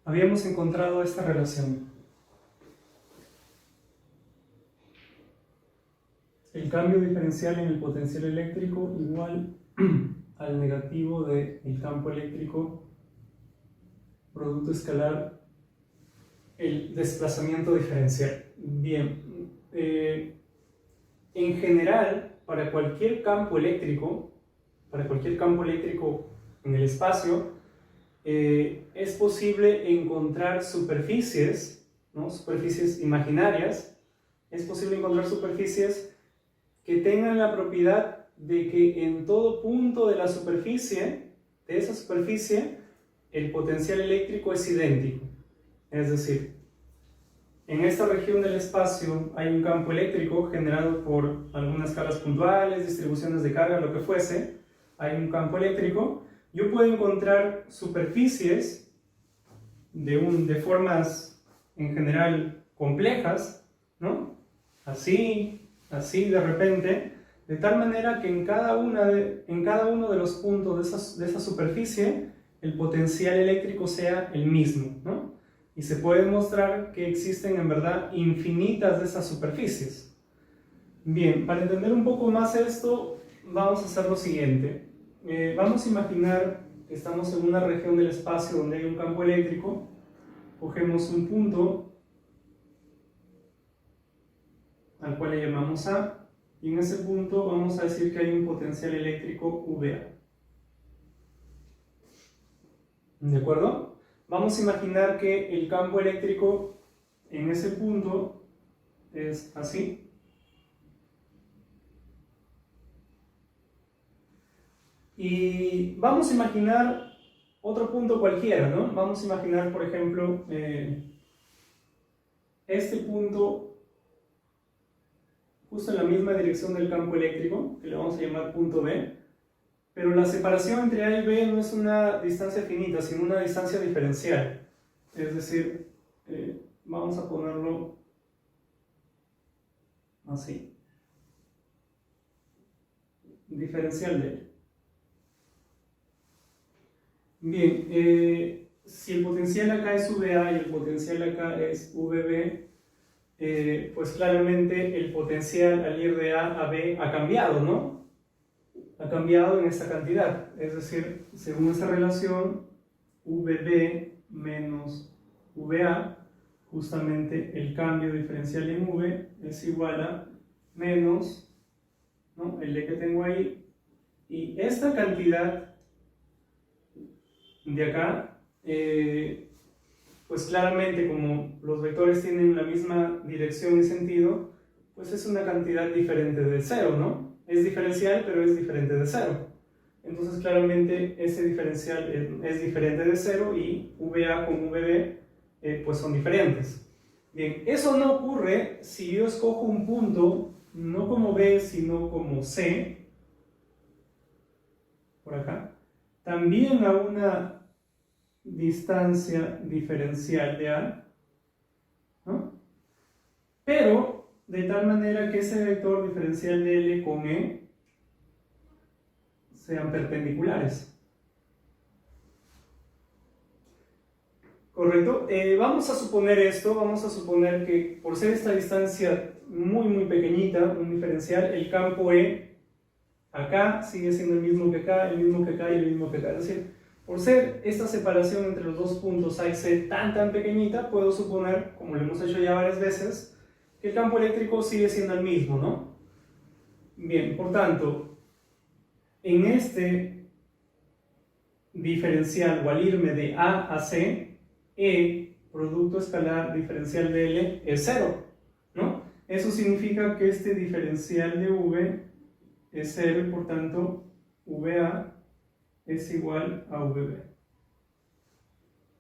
habíamos encontrado esta relación. El cambio diferencial en el potencial eléctrico igual al negativo del campo eléctrico producto escalar el desplazamiento diferencial. Bien, en general, para cualquier campo eléctrico en el espacio, es posible encontrar superficies, ¿no? Superficies imaginarias, es posible encontrar superficies que tengan la propiedad de que en todo punto de la superficie, de esa superficie, el potencial eléctrico es idéntico. Es decir, en esta región del espacio hay un campo eléctrico generado por algunas cargas puntuales, distribuciones de carga, lo que fuese. Hay un campo eléctrico. Yo puedo encontrar superficies de formas en general complejas, ¿no? Así de repente, de tal manera que en cada uno de los puntos de esa superficie el potencial eléctrico sea el mismo, ¿no? Y se puede demostrar que existen en verdad infinitas de esas superficies. Bien, para entender un poco más esto, vamos a hacer lo siguiente. Vamos a imaginar que estamos en una región del espacio donde hay un campo eléctrico. Cogemos un punto al cual le llamamos A, y en ese punto vamos a decir que hay un potencial eléctrico VA. ¿De acuerdo? Vamos a imaginar que el campo eléctrico en ese punto es así. Y vamos a imaginar otro punto cualquiera, ¿no? Vamos a imaginar, por ejemplo, este punto justo en la misma dirección del campo eléctrico, que le vamos a llamar punto B, pero la separación entre A y B no es una distancia finita, sino una distancia diferencial. Es decir, vamos a ponerlo así. Diferencial de él. Bien, si el potencial acá es VA y el potencial acá es VB, pues claramente el potencial al ir de A a B ha cambiado, ¿no? Ha cambiado en esta cantidad. Es decir, según esa relación, VB menos VA, justamente el cambio diferencial en V es igual a menos, ¿no?, el D que tengo ahí, y esta cantidad de acá, pues claramente como los vectores tienen la misma dirección y sentido, pues es una cantidad diferente de cero, ¿no? Es diferencial, pero es diferente de cero. Entonces claramente ese diferencial es diferente de cero y VA con VB pues son diferentes. Bien, eso no ocurre si yo escojo un punto no como B sino como C, por acá, también a una distancia diferencial de A, ¿no? Pero de tal manera que ese vector diferencial de L con E sean perpendiculares. ¿Correcto? Vamos a suponer esto, vamos a suponer que por ser esta distancia muy pequeñita, un diferencial, el campo E acá sigue siendo el mismo que acá, el mismo que acá y el mismo que acá. Es decir, por ser esta separación entre los dos puntos A y C tan pequeñita, puedo suponer, como lo hemos hecho ya varias veces, que el campo eléctrico sigue siendo el mismo, ¿no? Bien, por tanto, en este diferencial, o al irme de A a C, E, producto escalar diferencial de L, es 0, ¿no? Eso significa que este diferencial de V es 0 y por tanto VA es igual a VB.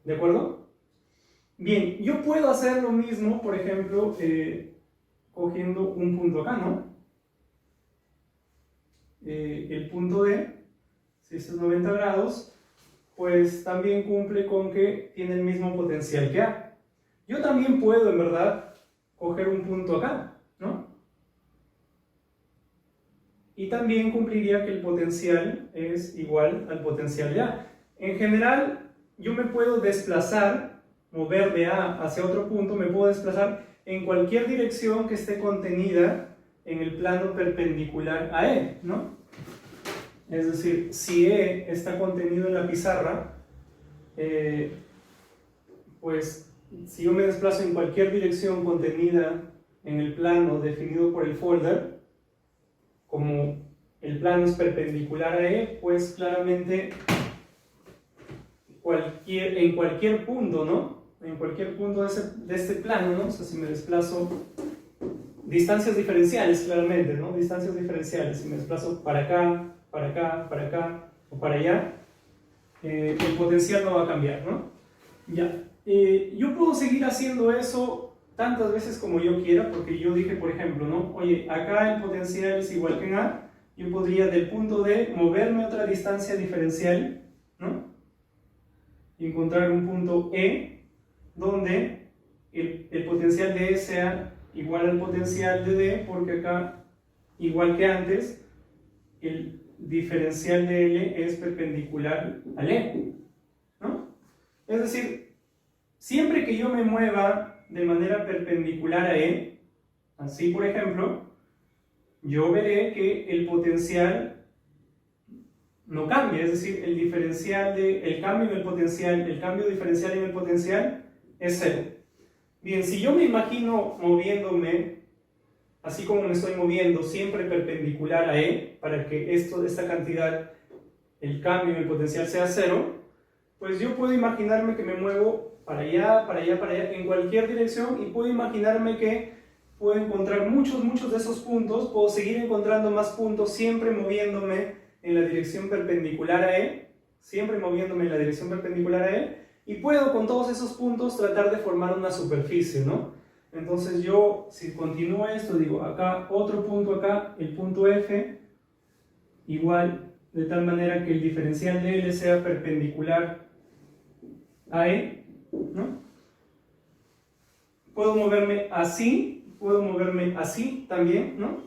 ¿De acuerdo? Bien, yo puedo hacer lo mismo, por ejemplo, cogiendo un punto acá, ¿no? El punto D, si este es 90 grados, pues también cumple con que tiene el mismo potencial que A. Yo también puedo, en verdad, coger un punto acá, ¿no? Y también cumpliría que el potencial es igual al potencial de A. En general, yo me puedo desplazar mover de A hacia otro punto, me puedo desplazar en cualquier dirección que esté contenida en el plano perpendicular a E, ¿no? Es decir, si E está contenido en la pizarra, pues si yo me desplazo en cualquier dirección contenida en el plano definido por el folder, como el plano es perpendicular a E, pues claramente en cualquier punto, ¿no? En cualquier punto de este plano, ¿no? O sea, si me desplazo, distancias diferenciales claramente, ¿no? Distancias diferenciales, si me desplazo para acá, para acá, para acá o para allá, el potencial no va a cambiar, ¿no? Ya. Yo puedo seguir haciendo eso tantas veces como yo quiera, porque yo dije, por ejemplo, ¿no? Oye, acá el potencial es igual que en A, yo podría del punto D moverme a otra distancia diferencial, ¿no? Y encontrar un punto E donde el potencial de E sea igual al potencial de D, porque acá, igual que antes, el diferencial de L es perpendicular al E, ¿no? Es decir, siempre que yo me mueva de manera perpendicular a E, así por ejemplo, yo veré que el potencial no cambia, es decir, el cambio en el potencial, el cambio diferencial en el potencial es cero. Bien, si yo me imagino moviéndome, así como me estoy moviendo, siempre perpendicular a E, para que esta cantidad, el cambio en el potencial sea cero, pues yo puedo imaginarme que me muevo para allá, para allá, para allá, en cualquier dirección, y puedo imaginarme que puedo encontrar muchos de esos puntos, puedo seguir encontrando más puntos, siempre moviéndome en la dirección perpendicular a E, siempre moviéndome en la dirección perpendicular a E, y puedo con todos esos puntos tratar de formar una superficie, ¿no? Entonces yo, si continúo esto, digo, acá, otro punto acá, el punto F, igual, de tal manera que el diferencial de L sea perpendicular a E, ¿no? Puedo moverme así también, ¿no?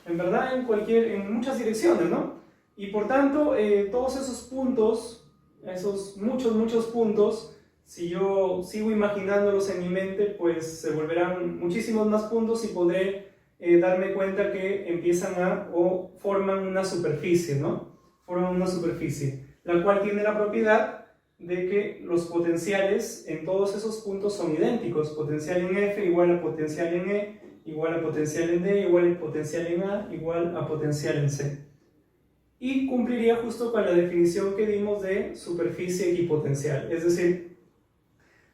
En verdad, en muchas direcciones, ¿no? Y por tanto, todos esos puntos, esos muchos puntos, si yo sigo imaginándolos en mi mente, pues se volverán muchísimos más puntos y podré darme cuenta que empiezan o forman una superficie, ¿no? Forman una superficie, la cual tiene la propiedad de que los potenciales en todos esos puntos son idénticos. Potencial en F igual a potencial en E, igual a potencial en D, igual a potencial en A, igual a potencial en C. Y cumpliría justo con la definición que dimos de superficie equipotencial. Es decir,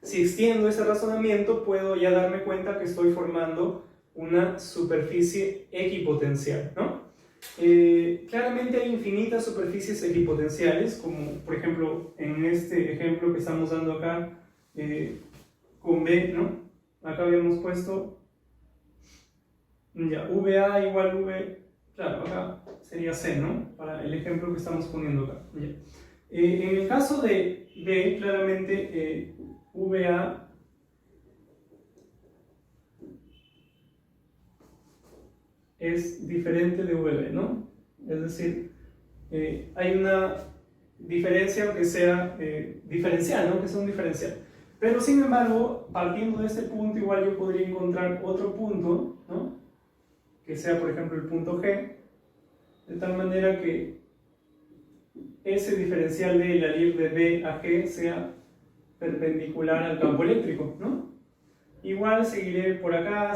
si extiendo ese razonamiento, puedo ya darme cuenta que estoy formando una superficie equipotencial, ¿no? Claramente hay infinitas superficies equipotenciales, como por ejemplo en este ejemplo que estamos dando acá con B, ¿no? Acá habíamos puesto ya, VA igual V, claro, acá sería C, ¿no? Para el ejemplo que estamos poniendo acá. Ya. En el caso de B, claramente VA es diferente de VB, ¿no? Es decir, hay una diferencia que sea diferencial, ¿no? Que sea un diferencial. Pero sin embargo, partiendo de este punto, igual yo podría encontrar otro punto, ¿no? Que sea, por ejemplo, el punto G, de tal manera que ese diferencial de él al ir de B a G sea perpendicular al campo eléctrico, ¿no? Igual seguiré por acá,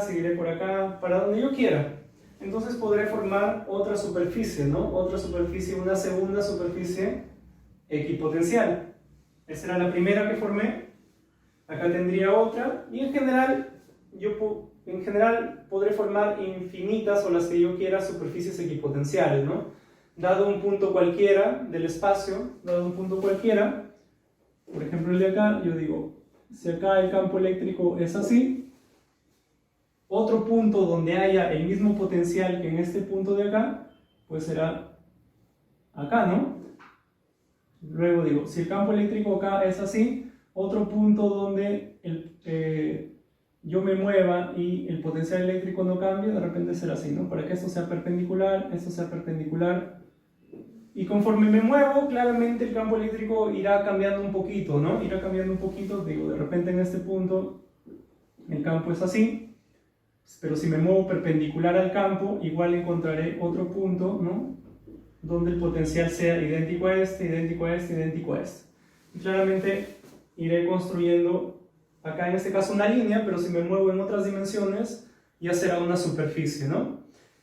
para donde yo quiera. Entonces podré formar otra superficie, ¿no? Otra superficie, una segunda superficie equipotencial. Esta era la primera que formé. Acá tendría otra. Y en general podré formar infinitas o las que yo quiera superficies equipotenciales, ¿no? Dado un punto cualquiera del espacio, por ejemplo el de acá, yo digo, si acá el campo eléctrico es así, otro punto donde haya el mismo potencial que en este punto de acá, pues será acá, ¿no? Luego digo, si el campo eléctrico acá es así, otro punto donde yo me mueva y el potencial eléctrico no cambie, de repente será así, ¿no? Para que esto sea perpendicular, Y conforme me muevo, claramente el campo eléctrico irá cambiando un poquito, ¿no? Irá cambiando un poquito, digo, de repente en este punto el campo es así, pero si me muevo perpendicular al campo, igual encontraré otro punto, ¿no? Donde el potencial sea idéntico a este, idéntico a este, idéntico a este. Y claramente iré construyendo acá en este caso una línea, pero si me muevo en otras dimensiones ya será una superficie, ¿no?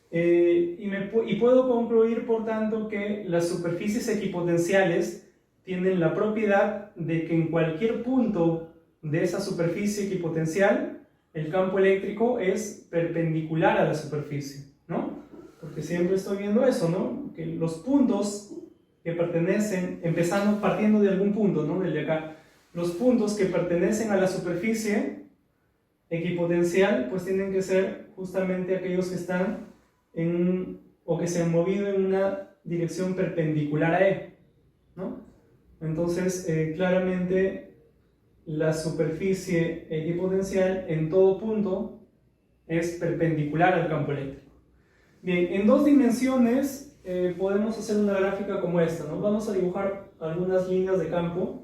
Y puedo concluir por tanto que las superficies equipotenciales tienen la propiedad de que en cualquier punto de esa superficie equipotencial el campo eléctrico es perpendicular a la superficie, ¿no? Porque siempre estoy viendo eso, ¿no? Que los puntos que pertenecen, partiendo de algún punto, ¿no? Del de acá, los puntos que pertenecen a la superficie equipotencial, pues tienen que ser justamente aquellos que están o que se han movido en una dirección perpendicular a E, ¿no? Entonces, claramente, la superficie equipotencial en todo punto es perpendicular al campo eléctrico. Bien, en dos dimensiones podemos hacer una gráfica como esta, ¿no? Vamos a dibujar algunas líneas de campo.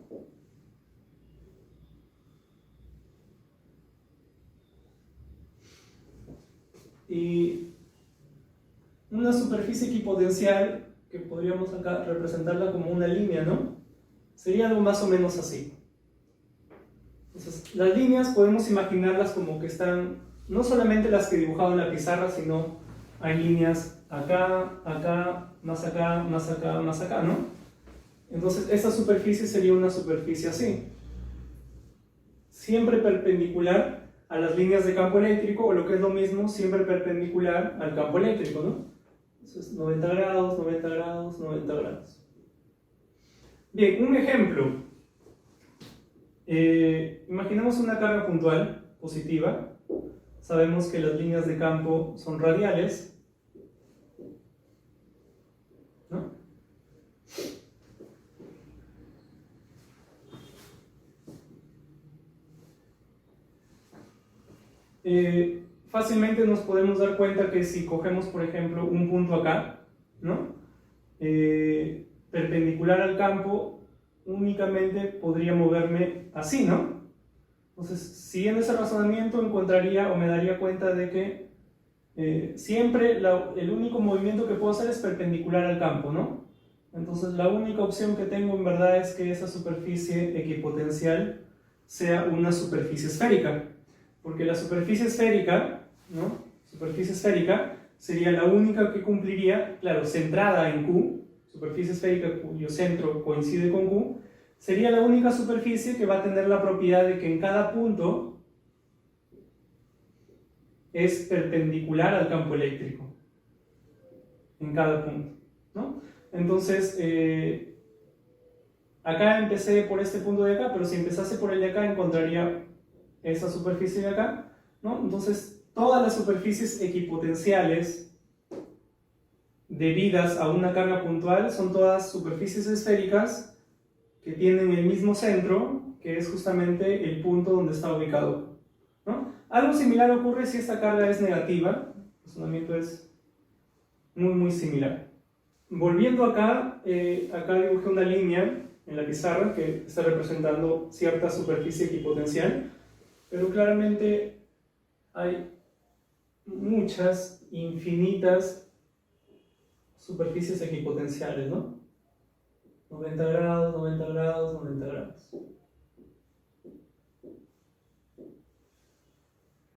Y una superficie equipotencial, que podríamos acá representarla como una línea, ¿no? Sería algo más o menos así. Entonces, las líneas podemos imaginarlas como que están, no solamente las que he dibujado en la pizarra, sino hay líneas acá, acá, más acá, más acá, más acá, ¿no? Entonces, esta superficie sería una superficie así. Siempre perpendicular a las líneas de campo eléctrico, o lo que es lo mismo, siempre perpendicular al campo eléctrico, ¿no? Entonces, 90 grados, 90 grados, 90 grados. Bien, un ejemplo. Imaginemos una carga puntual positiva. Sabemos que las líneas de campo son radiales, ¿no? Fácilmente nos podemos dar cuenta que si cogemos, por ejemplo, un punto acá, ¿no? Perpendicular al campo, únicamente podría moverme así, ¿no? Entonces, siguiendo ese razonamiento, encontraría o me daría cuenta de que siempre el único movimiento que puedo hacer es perpendicular al campo, ¿no? Entonces, la única opción que tengo en verdad es que esa superficie equipotencial sea una superficie esférica, porque la superficie esférica, ¿no? Superficie esférica sería la única que cumpliría, claro, centrada en Q, superficie esférica cuyo centro coincide con Q, sería la única superficie que va a tener la propiedad de que en cada punto es perpendicular al campo eléctrico. En cada punto, ¿no? Entonces, acá empecé por este punto de acá, pero si empezase por el de acá encontraría esa superficie de acá, ¿no? Entonces, todas las superficies equipotenciales debidas a una carga puntual son todas superficies esféricas que tienen el mismo centro, que es justamente el punto donde está ubicado, ¿no? Algo similar ocurre si esta carga es negativa. El razonamiento es muy similar. Volviendo acá, acá dibujé una línea en la pizarra que está representando cierta superficie equipotencial, pero claramente hay muchas, infinitas superficies equipotenciales, ¿no? 90 grados, 90 grados, 90 grados.